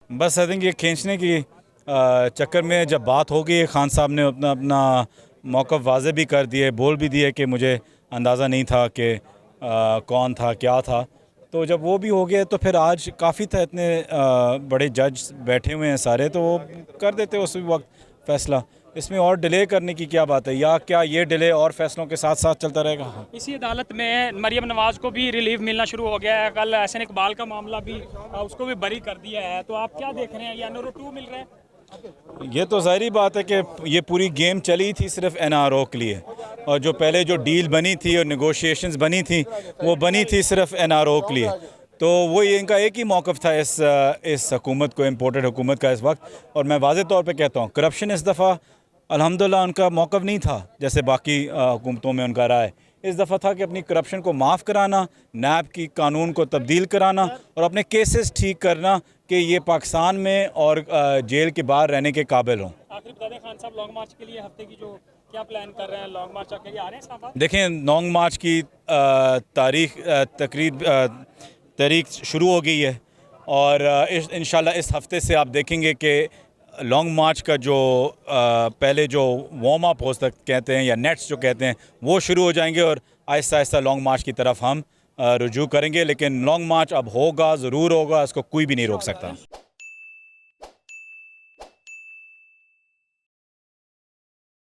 बस I think ये खींचने की चक्कर में जब बात हो गई, खान साहब ने अपना अपना मौक़िफ़ वाज़े भी कर दिए, बोल भी दिए कि मुझे अंदाज़ा नहीं था कि कौन था क्या था। तो जब वो भी हो गया तो फिर आज काफ़ी था, इतने बड़े जज बैठे हुए हैं सारे, तो वो कर देते उस वक्त फ़ैसला। इसमें और डिले करने की क्या बात है, या क्या ये डिले और फैसलों के साथ साथ चलता रहेगा? इसी अदालत में मरियम नवाज को भी रिलीफ मिलना शुरू हो गया है। कल एहसन इकबाल का मामला भी उसको भी बरी कर दिया है। तो आप क्या देख रहे हैं, ये एनआरओ 2 मिल रहा है? ये तो ज़ाहिरी बात है कि ये पूरी गेम चली थी सिर्फ एनआरओ के लिए, और जो पहले जो डील बनी थी और नेगोशिएशंस बनी थी वो बनी थी सिर्फ एनआरओ के लिए। तो वो ये इनका एक ही मौक़िफ़ था इस हुकूमत को, इम्पोर्टेड हुकूमत का इस वक्त। और मैं वाज़े तौर पे कहता हूँ, करप्शन इस दफ़ा अल्हम्दुलिल्लाह उनका मौक़िफ़ नहीं था जैसे बाकी हुकूमतों में उनका रहा है। इस दफ़ा था कि अपनी करप्शन को माफ़ कराना, नैब की कानून को तब्दील कराना और अपने केसेस ठीक करना कि ये पाकिस्तान में और जेल के बाहर रहने के काबिल हों। आखिर बता दें, खान साहब लॉन्ग मार्च के लिए हफ्ते की जो क्या प्लान कर रहे हैं, लॉन्ग मार्च के लिए आ रहे हैं इस्लामाबाद? देखें, लॉन्ग मार्च की तारीख शुरू हो गई है, और इंशाल्लाह इस हफ़्ते से आप देखेंगे कि लॉन्ग मार्च का जो पहले जो वार्म अप हो सकते कहते हैं या नेट्स जो कहते हैं वो शुरू हो जाएंगे, और आहिस्ता आहिस्ता लॉन्ग मार्च की तरफ हम रुजू करेंगे। लेकिन लॉन्ग मार्च अब होगा, ज़रूर होगा, इसको कोई भी नहीं रोक सकता।